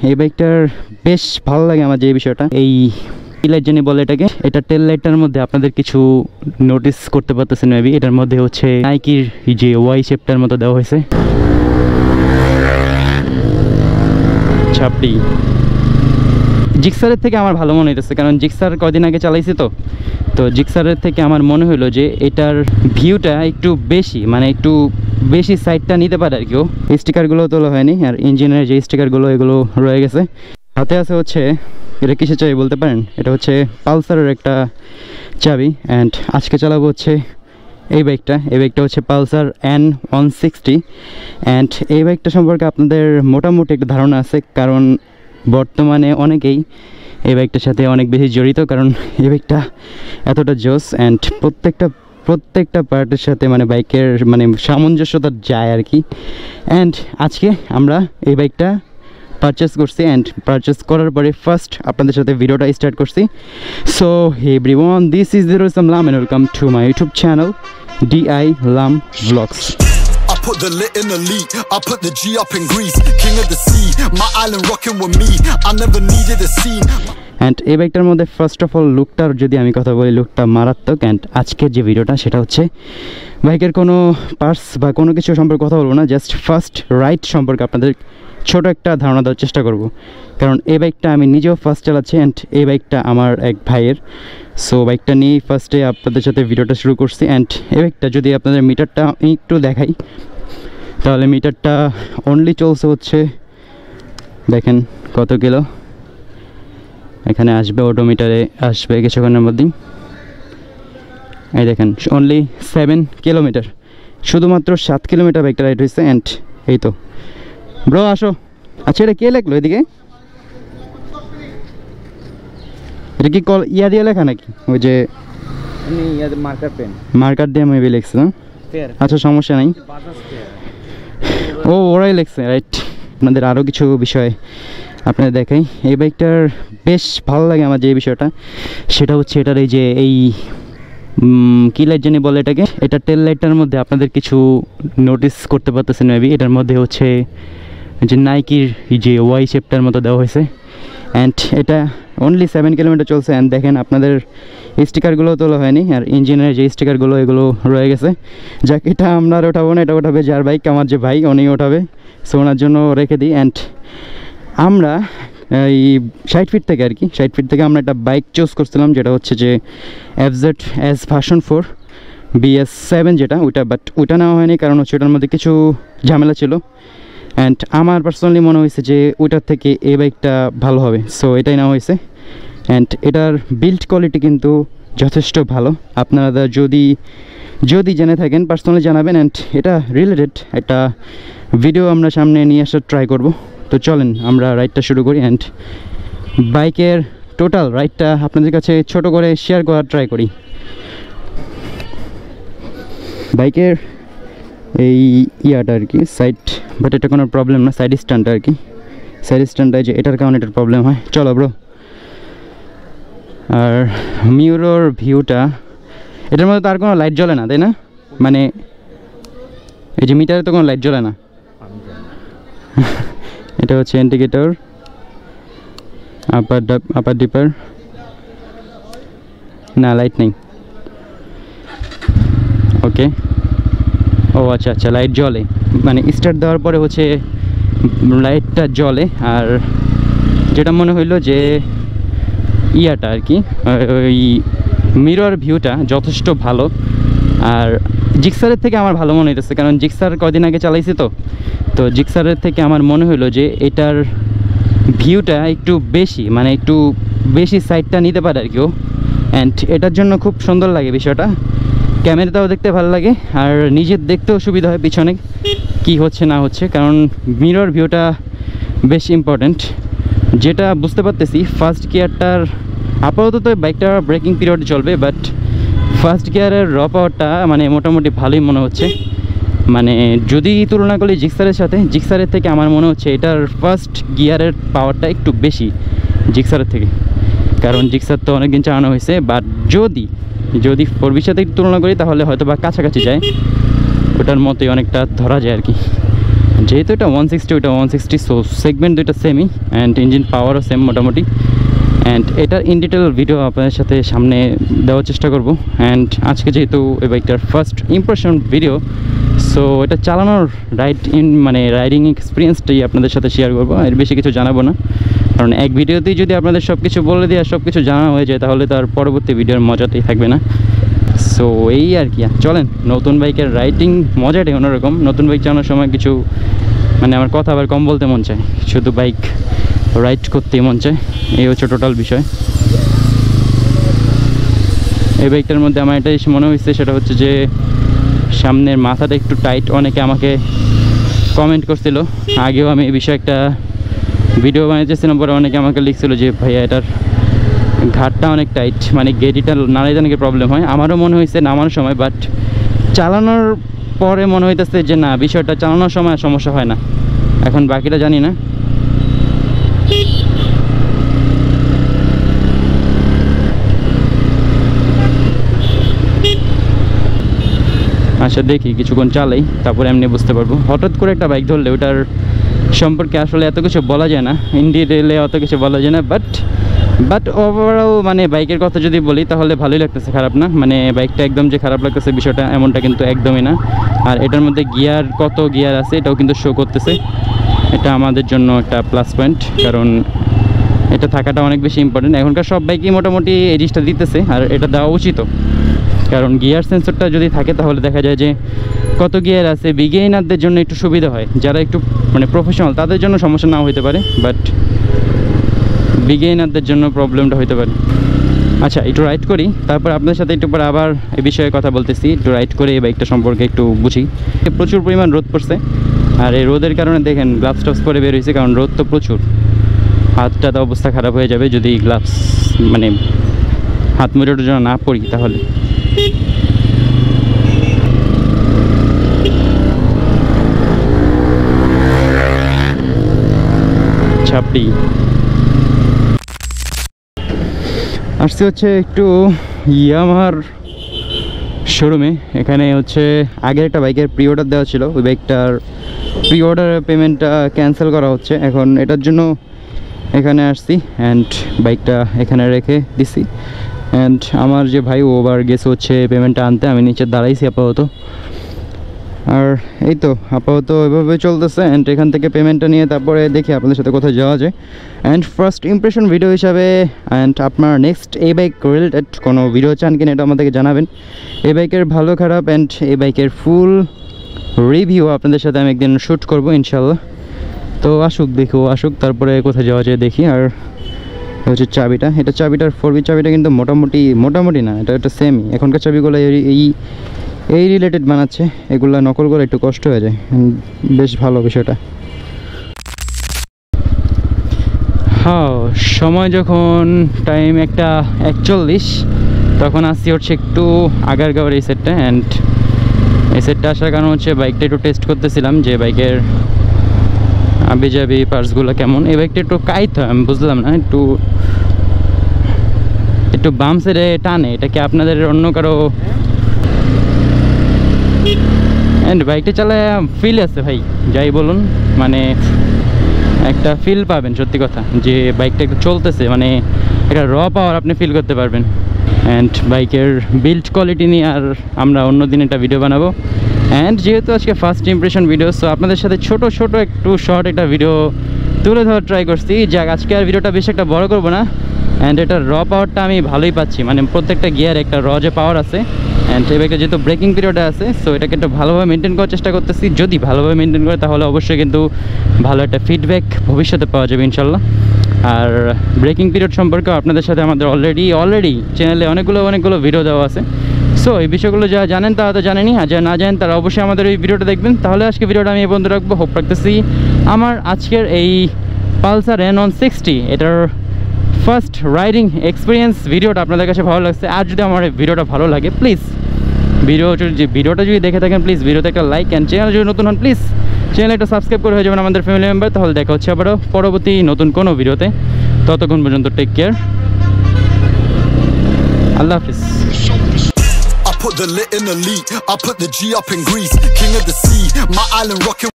এই বাইকটার বেশ ভালো লাগে আমার যে বিষয়টা, এই লাইট জানি বলে এটাকে, এটা টেল লাইটটার মধ্যে আপনাদের কিছু নোটিস করতে পারতেছেন মেবি, এটার মধ্যে হচ্ছে নাইকির যে ওয়াই শেপটার মতো দেওয়া হয়েছে ছাপটি। জিক্সারের থেকে আমার ভালো মনে হইতেছে, কারণ জিক্সার কদিন আগে চালাইছি তো জিক্সারের থেকে আমার মনে হলো যে এটার ভিউটা একটু বেশি, মানে একটু বেশি সাইডটা নিতে পারে আর কেউ। স্টিকারগুলো তোলা হয়নি, আর ইঞ্জিনের যে স্টিকারগুলো এগুলো রয়ে গেছে। হাতে আছে হচ্ছে, এটা কিসের চাবি বলতে পারেন? এটা হচ্ছে পালসারের একটা চাবি। অ্যান্ড আজকে চালাবো হচ্ছে এই বাইকটা হচ্ছে পালসার N160। অ্যান্ড এই বাইকটা সম্পর্কে আপনাদের মোটামুটি একটা ধারণা আছে, কারণ বর্তমানে অনেকেই এই বাইকটার সাথে অনেক বেশি জড়িত, কারণ এই বাইকটা এতটা জোস। অ্যান্ড প্রত্যেকটা পার্টের সাথে মানে বাইকের মানে সামঞ্জস্যতা যায় আর কি। অ্যান্ড আজকে আমরা এই বাইকটা পারচেস করছি, অ্যান্ড পারচেস করার পরে ফার্স্ট আপনাদের সাথে ভিডিওটা স্টার্ট করছি। So hey everyone, this is Zeroism Lam and welcome to my YouTube channel DI Lam Vlogs. I put the lit in the lead, I put the G up in Greece, king of the sea, my island rocking with me, I never needed a scene. And এই বাইকটার মধ্যে first of all লুকটার যদি আমি কথা বলি, লুকটা মারাত্মক। And আজকের যে ভিডিওটা সেটা হচ্ছে বাইকের কোনো পার্টস বা কোনো কিছু সম্পর্কে কথা বলবো না, জাস্ট ফার্স্ট রাইড সম্পর্কে আপনাদের ছোট একটা ধারণা দেওয়ার চেষ্টা করব, কারণ এই বাইকটা আমি নিজেও ফার্স্ট চালাচ্ছি অ্যান্ড এই বাইকটা আমার এক ভাইয়ের। সো বাইকটা নিয়ে ফার্স্টে আপনাদের সাথে ভিডিওটা শুরু করছি। অ্যান্ড এই বাইকটা যদি আপনাদের মিটারটা একটু দেখাই, তাহলে মিটারটা অনলি চলছে হচ্ছে, দেখেন কত কিলো এখানে আসবে, অটোমিটারে আসবে কিছুক্ষণের মধ্যেই। এই দেখেন অনলি 7 কিলোমিটার, শুধুমাত্র 7 কিলোমিটার বাইকটা রাইড হয়েছে। অ্যান্ড এই তো ব্রো আসো। আচ্ছা এটা কে লেখলো এদিকে? এটা কি কল ইয়া দিয়ে লেখা নাকি? ওই যে মার্কার দিয়ে আমি লিখছি না? আচ্ছা সমস্যা নাই, ও ওরাই লিখছে রাইট। আপনাদের আরও কিছু বিষয় আপনাদের দেখাই। এই বাইকটার বেশ ভালো লাগে আমার যে বিষয়টা, সেটা হচ্ছে এটার এই যে এই কী লাইট জানি বলে এটাকে, এটা টেল লাইটটার মধ্যে আপনাদের কিছু নোটিস করতে পারতেছেন মেবি, এটার মধ্যে হচ্ছে যে নাইকির যে ওয়াই শেপটার মতো দেওয়া হয়েছে। অ্যান্ড এটা অনলি 7 কিলোমিটার চলছে। অ্যান্ড দেখেন আপনাদের স্টিকারগুলো তোলা হয়নি, আর ইঞ্জিনের যে স্টিকারগুলো এগুলো রয়ে গেছে। যাক, এটা আমরা আর ওঠাবো না, এটা ওঠাবে যার বাইক, আমার যে ভাই উনি ওঠাবে, সো ওনার জন্য রেখে দিই। অ্যান্ড আমরা এই 60 ফিট থেকে আর কি 60 ফিট থেকে আমরা একটা বাইক চুজ করছিলাম, যেটা হচ্ছে যে FZS ভার্সন 4 BS7 যেটা, ওইটা। বাট ওইটা নেওয়া হয়নি, কারণ হচ্ছে ওটার মধ্যে কিছু ঝামেলা ছিল। অ্যান্ড আমার পার্সোনালি মনে হয়েছে যে ওইটার থেকে এই বাইকটা ভালো হবে, সো এটাই নেওয়া হয়েছে। অ্যান্ড এটার বিল্ড কোয়ালিটি কিন্তু যথেষ্ট ভালো, আপনারা যদি জেনে থাকেন পার্সোনালি জানাবেন। অ্যান্ড এটা রিলেটেড একটা ভিডিও আমরা সামনে নিয়ে আসার ট্রাই করব। তো চলেন আমরা রাইডটা শুরু করি, অ্যান্ড বাইকের টোটাল রাইডটা আপনাদের কাছে ছোট করে শেয়ার করার ট্রাই করি। বাইকের এই ইয়াটা আর কি সাইড, বাট এটা কোনো প্রবলেম না, সাইড স্ট্যান্ডটা আর কি, সাইড স্ট্যান্ডটা যে এটার কারণে এটার প্রবলেম হয়। চলো ব্রো। আর মিরর ভিউটা, এটার মধ্যে তো আর কোনো লাইট জ্বলে না তাই না? মানে এই যে মিটারে তো কোনো লাইট জ্বলে না। এটা হচ্ছে ইন্ডিকেটর, আপার ডিপার, না লাইট নেই। ওকে, ও আচ্ছা আচ্ছা, লাইট জ্বলে, মানে স্টার্ট দেওয়ার পরে হচ্ছে লাইটটা জ্বলে। আর যেটা মনে হইলো যে ইয়াটা আর কি, ওই মিরর ভিউটা যথেষ্ট ভালো। আর জিক্সারের থেকে আমার ভালো মনে হইতেছে, কারণ জিক্সার কদিন আগে চালাইছি তো জিক্সারের থেকে আমার মনে হলো যে এটার ভিউটা একটু বেশি, মানে একটু বেশি সাইডটা নিতে পারে আর কেউ। অ্যান্ড এটার জন্য খুব সুন্দর লাগে বিষয়টা, ক্যামেরাটাও দেখতে ভালো লাগে, আর নিজের দেখতেও সুবিধা হয় পিছনে কি হচ্ছে না হচ্ছে, কারণ মিরর ভিউটা বেশ ইম্পর্ট্যান্ট। যেটা বুঝতে পারতেছি ফার্স্ট গিয়ারটার আপাতত বাইকটা ব্রেকিং পিরিয়ড চলবে, বাট ফার্স্ট গিয়ারের র পাওয়ারটা মানে মোটামুটি ভালোই মনে হচ্ছে। মানে যদি তুলনা করি জিক্সারের সাথে, জিক্সারের থেকে আমার মনে হচ্ছে এটার ফার্স্ট গিয়ারের পাওয়ারটা একটু বেশি জিক্সারের থেকে, কারণ জিক্সার তো অনেকদিন চালানো হয়েছে। বাট যদি 4B's সাথে তুলনা করি তাহলে হয়তো বা কাছাকাছি যায়, ওটার মতোই অনেকটা ধরা যায় আর কি। যেহেতু এটা 160 ওইটা 160, সো সেগমেন্ট দুইটা সেমই অ্যান্ড ইঞ্জিন পাওয়ারও সেম মোটামুটি। অ্যান্ড এটার ইন ডিটেল ভিডিও আপনাদের সাথে সামনে দেওয়ার চেষ্টা করব। অ্যান্ড আজকে যেহেতু এই বাইকটার ফার্স্ট ইমপ্রেশন ভিডিও, সো এটা চালানোর রাইডিং এক্সপিরিয়েন্সটাই আপনাদের সাথে শেয়ার করবো, এর বেশি কিছু জানাবো না। কারণ এক ভিডিওতেই যদি আপনাদের সব কিছু বলে দিয়ে আর সব কিছু জানা হয়ে যায় তাহলে তার পরবর্তী ভিডিওর মজাটাই থাকবে না। সো এই আর কি, চলেন নতুন বাইকের রাইডিং মজাটাই অন্যরকম। নতুন বাইক চালানোর সময় কিছু আমার কথা আবার কম বলতে মন চায়, শুধু বাইক রাইড করতেই মন চায়, এই হচ্ছে টোটাল বিষয়। এই বাইকটার মধ্যে আমার এটা মনে হয়েছে সেটা হচ্ছে যে সামনের মাথাটা একটু টাইট। অনেকে আমাকে কমেন্ট করছিল, আগেও আমি এই বিষয়ে একটা ভিডিও বানিয়েছিলাম, পরে অনেকে আমাকে লিখছিল যে ভাইয়া এটার ঘাটটা অনেক টাইট, গেটিটা নাড়াইতে নাকি প্রবলেম হয়। আমারও মনে হয়েছে নামানোর সময়, বাট চালানোর পরে মনে হইতেছে যে না, বিষয়টা চালানোর সময় সমস্যা হয় না। এখন বাকিটা জানি না। আচ্ছা দেখি কিছুক্ষণ চালাই, তারপরে এমনি বুঝতে পারবো। হঠাৎ করে একটা বাইক ধরলে ওটার সম্পর্কে আসলে এত কিছু বলা যায় না, ইন ডিটেইলে অত কিছু বলা যায় না। বাট ওভারঅল বাইকের কথা যদি বলি তাহলে ভালোই লাগতেছে, খারাপ না। বাইকটা একদম যে খারাপ লাগতেছে বিষয়টা এমনটা কিন্তু একদমই না। আর এটার মধ্যে কত গিয়ার আছে এটাও কিন্তু শো করতেছে, এটা আমাদের জন্য একটা প্লাস পয়েন্ট, কারণ এটা থাকাটা অনেক বেশি ইম্পর্টেন্ট। এখনকার সব বাইকই মোটামুটি এই জিনিসটা দিতেছে, আর এটা দেওয়া উচিত, কারণ গিয়ার সেন্সরটা যদি থাকে তাহলে দেখা যায় যে কত গিয়ার আছে। বিগিনারদের জন্য একটু সুবিধা হয়, যারা একটু প্রফেশনাল তাদের জন্য সমস্যা নাও হতে পারে, বাট বিগিনারদের জন্য প্রবলেমটা হতে পারে। আচ্ছা একটু রাইড করি, তারপর আপনাদের সাথে একটু পরে আবার এই বিষয়ে কথা বলতেছি। একটু রাইড করে এই বাইকটা সম্পর্কে একটু বুঝি। প্রচুর পরিমাণ রোদ পড়ছে, আর এই রোদের কারণে দেখেন গ্লাভস টাভস পরে বের হয়েছে, কারণ রোদ তো প্রচুর। হাতটা তো অবস্থা খারাপ হয়ে যাবে যদি গ্লাভস হাত মুড়োটার জন্য না পড়ি তাহলে। ছাপড়ি আসছে হচ্ছে একটু ইয়ামাহার শোরুমে। এখানে হচ্ছে আগের একটা বাইকের প্রি অর্ডার দেওয়া ছিল, ওই বাইকটার প্রি অর্ডারের পেমেন্টটা ক্যান্সেল করা হচ্ছে। এখন এটার জন্য এখানে আসছি অ্যান্ড বাইকটা এখানে রেখে দিছি। অ্যান্ড আমার যে ভাই ও আবার গেছে হচ্ছে পেমেন্টটা আনতে, আমি নিচে দাঁড়াইছি আপাতত। আর এই তো আপাতত এভাবে চলতেছে। অ্যান্ড এখান থেকে পেমেন্টটা নিয়ে তারপরে দেখি আপনাদের সাথে কোথায় যাওয়া যায়। অ্যান্ড ফার্স্ট ইমপ্রেশন ভিডিও হিসাবে অ্যান্ড আপনার নেক্সট এই বাইক রিলেটেড কোনো ভিডিও চান কিনা এটা আমাদেরকে জানাবেন। এই বাইকের ভালো খারাপ অ্যান্ড এই বাইকের ফুল রিভিউ আপনাদের সাথে আমি একদিন শ্যুট করবো ইনশাল্লাহ। তো আসুক তারপরে কোথায় যাওয়া যায় দেখি। আর হচ্ছে চাবিটা, এটা চাবিটার 4B চাবিটা কিন্তু মোটামুটি না, এটা একটা সেমই। এখনকার চাবিগুলো এই রিলেটেড বানাচ্ছে, এগুলো নকল করে একটু কষ্ট হয়ে যায়। বেশ ভালো বিষয়টা। হ্যাঁ, সময় যখন টাইম 1:41 তখন আসছি হচ্ছে একটু আগারগাঁওয়ের এই সেটটা। অ্যান্ড এই সেটটা আসার কারণ হচ্ছে বাইকটা একটু টেস্ট করতেছিলাম যে বাইকের আবিজাবি পার্টসগুলো কেমন। এই বাইকটা একটু কাইত হয়, আমি বুঝলাম না, একটু বাম সাইডে টানে। এটা কি আপনাদের অন্য কারো? অ্যান্ড বাইকটা চালায় ফিল আছে ভাই, যাই বলুন, একটা ফিল পাবেন সত্যি কথা, যে বাইকটা একটু চলতেছে, একটা র পাওয়ার আপনি ফিল করতে পারবেন। অ্যান্ড বাইকের বিল্ড কোয়ালিটি নিয়ে আর আমরা অন্য দিন একটা ভিডিও বানাবো। অ্যান্ড যেহেতু আজকে ফার্স্ট ইমপ্রেশন ভিডিও, সো আপনাদের সাথে ছোট একটু শর্ট একটা ভিডিও তুলে ধরার ট্রাই করছি। যাক, আজকে আর ভিডিওটা বেশি একটা বড় করবো না। অ্যান্ড এটার র পাওয়ারটা আমি ভালোই পাচ্ছি, প্রত্যেকটা গিয়ার একটা র যে পাওয়ার আছে। অ্যান্ড এই বাইকটা যেহেতু ব্রেকিং পিরিয়ডে আছে, সো এটাকে একটু ভালোভাবে মেনটেন করার চেষ্টা করতেছি। যদি ভালোভাবে মেনটেন করে তাহলে অবশ্যই কিন্তু ভালো একটা ফিডব্যাক ভবিষ্যতে পাওয়া যাবে ইনশাল্লাহ। আর ব্রেকিং পিরিয়ড সম্পর্কেও আপনাদের সাথে আমাদের অলরেডি চ্যানেলে অনেকগুলো ভিডিও দেওয়া আছে। সো এই বিষয়গুলো যারা জানেন তারা তো জানেনই, আর যারা না জানেন তারা অবশ্যই আমাদের এই ভিডিওটা দেখবেন। তাহলে আজকে ভিডিওটা আমি এই বন্ধু রাখবো। হোপ রাখতেছি আমার আজকের এই পালসার N160 এটার ফার্স্ট রাইডিং এক্সপিরিয়েন্স ভিডিওটা আপনাদের কাছে ভালো লাগছে। আর যদি আমার এই ভিডিওটা ভালো লাগে, প্লিজ ভিডিওটা যদি দেখে থাকেন প্লিজ ভিডিওতে একটা লাইক, অ্যান্ড চ্যানেল যদি নতুন হন প্লিজ চ্যানেল একটা সাবস্ক্রাইব করে হয়ে যাবেন আমাদের ফ্যামিলি মেম্বার। তাহলে দেখা হচ্ছে আবারও পরবর্তী নতুন কোনো ভিডিওতে। ততক্ষণ পর্যন্ত টেক কেয়ার, আল্লাহ হাফিজ। I put the lit in the lead, I put the G up in Greece, king of the sea, my island rocking.